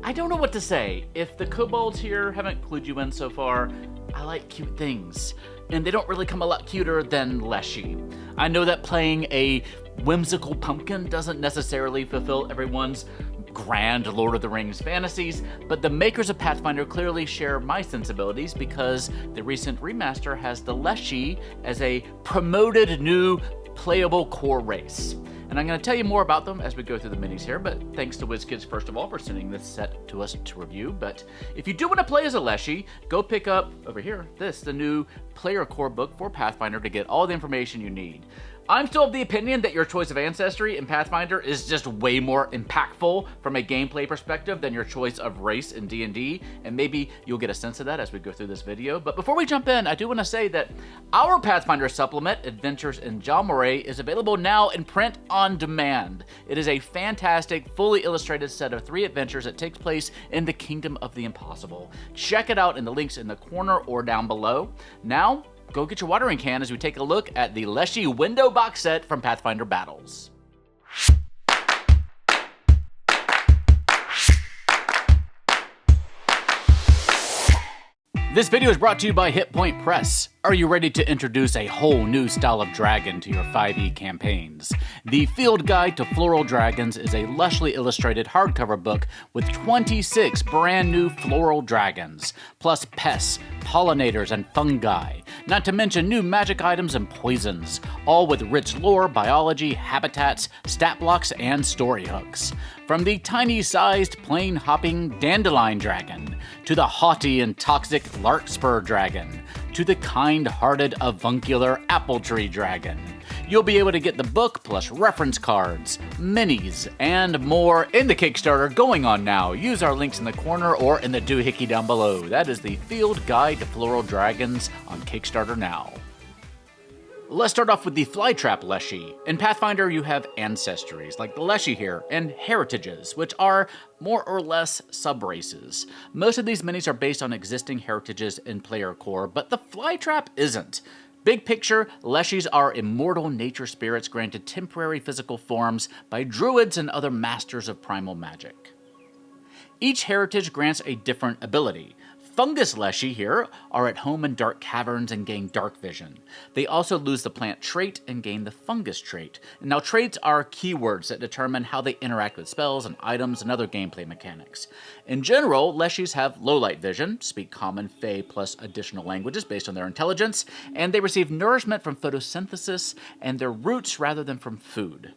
I don't know what to say. If the kobolds here haven't clued you in so far, I like cute things. And they don't really come a lot cuter than Leshy. I know that playing a whimsical pumpkin doesn't necessarily fulfill everyone's grand Lord of the Rings fantasies, but the makers of Pathfinder clearly share my sensibilities because the recent remaster has the Leshy as a promoted new playable core race. And I'm going to tell you more about them as we go through the minis here, but thanks to WizKids first of all for sending this set to us to review. But if you do want to play as a Leshy, go pick up, over here, the new player core book for Pathfinder to get all the information you need. I'm still of the opinion that your choice of ancestry in Pathfinder is just way more impactful from a gameplay perspective than your choice of race in D&D, and maybe you'll get a sense of that as we go through this video. But before we jump in, I do want to say that our Pathfinder supplement, Adventures in Jalmoray, is available now in print on demand. It is a fantastic, fully illustrated set of 3 adventures that takes place in the Kingdom of the Impossible. Check it out in the links in the corner or down below. Now, go get your watering can as we take a look at the Leshy Window Box Set from Pathfinder Battles. This video is brought to you by Hit Point Press. Are you ready to introduce a whole new style of dragon to your 5e campaigns? The Field Guide to Floral Dragons is a lushly illustrated hardcover book with 26 brand new floral dragons, plus pests, pollinators, and fungi, not to mention new magic items and poisons, all with rich lore, biology, habitats, stat blocks, and story hooks. From the tiny-sized, plain-hopping dandelion dragon, to the haughty and toxic larkspur dragon, to the kind-hearted avuncular apple tree dragon. You'll be able to get the book plus reference cards, minis, and more in the Kickstarter going on now. Use our links in the corner or in the doohickey down below. That is the Field Guide to Floral Dragons on Kickstarter now. Let's start off with the Flytrap Leshy. In Pathfinder, you have ancestries, like the Leshy here, and heritages, which are more or less sub-races. Most of these minis are based on existing heritages in player core, but the Flytrap isn't. Big picture, Leshies are immortal nature spirits granted temporary physical forms by druids and other masters of primal magic. Each heritage grants a different ability. Fungus Leshy here are at home in dark caverns and gain dark vision. They also lose the plant trait and gain the fungus trait. Now, traits are keywords that determine how they interact with spells and items and other gameplay mechanics. In general, Leshies have low light vision, speak common, fey, plus additional languages based on their intelligence, and they receive nourishment from photosynthesis and their roots rather than from food.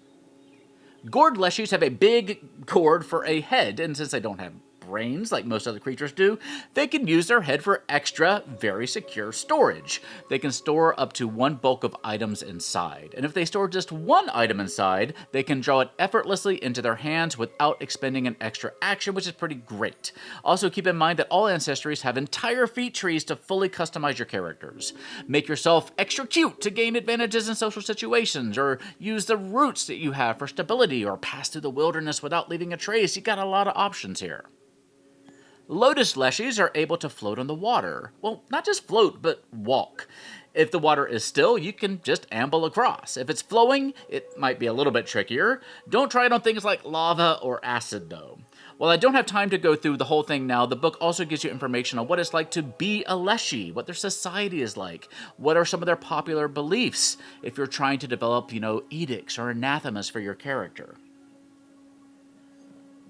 Gourd Leshies have a big gourd for a head, and since they don't have brains like most other creatures do, they can use their head for extra, very secure storage. They can store up to 1 bulk of items inside, and if they store just 1 item inside, they can draw it effortlessly into their hands without expending an extra action, which is pretty great. Also, keep in mind that all ancestries have entire feat trees to fully customize your characters. Make yourself extra cute to gain advantages in social situations, or use the roots that you have for stability, or pass through the wilderness without leaving a trace. You got a lot of options here. Lotus Leshies are able to float on the water. Well, not just float, but walk. If the water is still, you can just amble across. If it's flowing, it might be a little bit trickier. Don't try it on things like lava or acid, though. While I don't have time to go through the whole thing now, the book also gives you information on what it's like to be a Leshy, what their society is like, what are some of their popular beliefs, if you're trying to develop, edicts or anathemas for your character.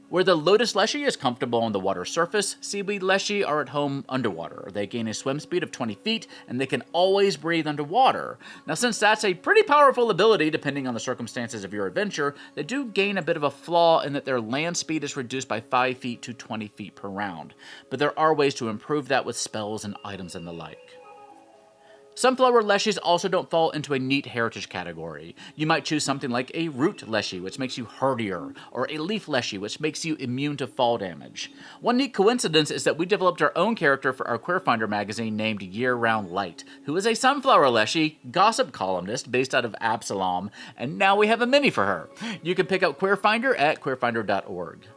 Where the Lotus Leshy is comfortable on the water surface, Seaweed Leshy are at home underwater. They gain a swim speed of 20 feet, and they can always breathe underwater. Now, since that's a pretty powerful ability, depending on the circumstances of your adventure, they do gain a bit of a flaw in that their land speed is reduced by 5 feet to 20 feet per round. But there are ways to improve that with spells and items and the like. Sunflower Leshies also don't fall into a neat heritage category. You might choose something like a Root Leshy, which makes you hardier, or a Leaf Leshy, which makes you immune to fall damage. One neat coincidence is that we developed our own character for our Queerfinder magazine named Year Round Light, who is a Sunflower Leshy, gossip columnist based out of Absalom, and now we have a mini for her. You can pick up Queerfinder at queerfinder.org.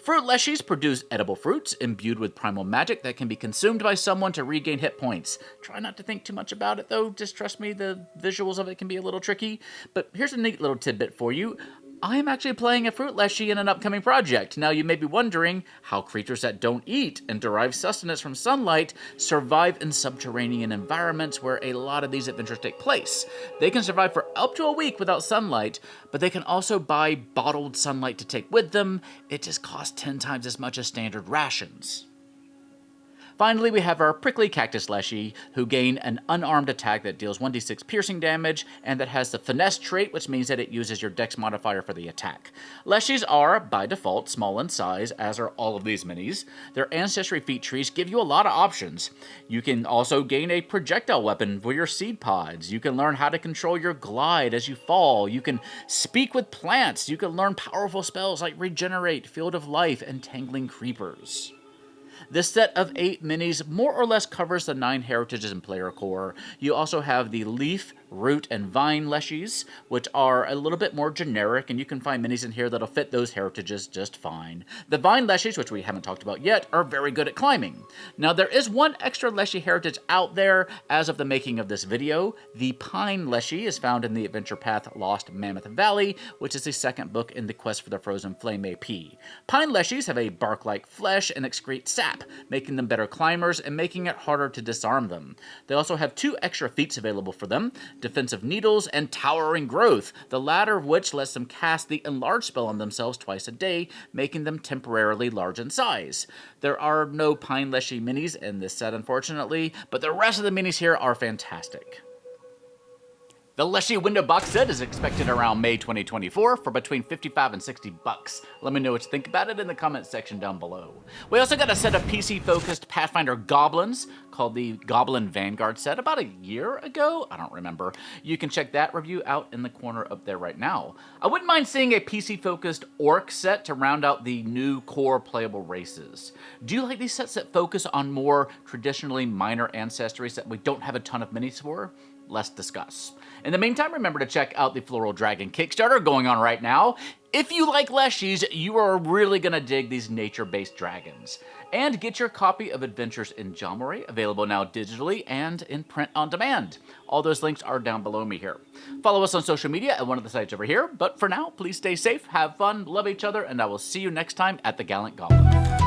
Fruit Leshies produce edible fruits imbued with primal magic that can be consumed by someone to regain hit points. Try not to think too much about it, though. Just trust me, the visuals of it can be a little tricky. But here's a neat little tidbit for you. I am actually playing a Fruit Leshy in an upcoming project. Now you may be wondering how creatures that don't eat and derive sustenance from sunlight survive in subterranean environments where a lot of these adventures take place. They can survive for up to a week without sunlight, but they can also buy bottled sunlight to take with them. It just costs 10 times as much as standard rations. Finally, we have our prickly Cactus Leshy, who gain an unarmed attack that deals 1d6 piercing damage, and that has the finesse trait, which means that it uses your dex modifier for the attack. Leshies are, by default, small in size, as are all of these minis. Their ancestry feat trees give you a lot of options. You can also gain a projectile weapon for your seed pods. You can learn how to control your glide as you fall. You can speak with plants. You can learn powerful spells like Regenerate, Field of Life, and Tangling Creepers. This set of 8 minis more or less covers the 9 heritages in player core. You also have the Leaf, Root, and Vine Leshies, which are a little bit more generic, and you can find minis in here that'll fit those heritages just fine. The Vine Leshies, which we haven't talked about yet, are very good at climbing. Now, there is one extra Leshy heritage out there as of the making of this video. The Pine Leshy is found in the Adventure Path Lost Mammoth Valley, which is the second book in the Quest for the Frozen Flame AP. Pine Leshies have a bark-like flesh and excrete sap, making them better climbers and making it harder to disarm them. They also have 2 extra feats available for them, Defensive Needles and Towering Growth, the latter of which lets them cast the Enlarge spell on themselves twice a day, making them temporarily large in size. There are no Pine Leshy minis in this set, unfortunately, but the rest of the minis here are fantastic. The Leshy Window Box Set is expected around May 2024 for between $55 and $60. Let me know what you think about it in the comments section down below. We also got a set of PC-focused Pathfinder goblins called the Goblin Vanguard set about a year ago. I don't remember. You can check that review out in the corner up there right now. I wouldn't mind seeing a PC-focused Orc set to round out the new core playable races. Do you like these sets that focus on more traditionally minor ancestries that we don't have a ton of minis for? Let's discuss. In the meantime, remember to check out the Floral Dragon Kickstarter going on right now. If you like Leshies, you are really going to dig these nature-based dragons. And get your copy of Adventures in Jomari, available now digitally and in print on demand. All those links are down below me here. Follow us on social media at one of the sites over here. But for now, please stay safe, have fun, love each other, and I will see you next time at the Gallant Goblin.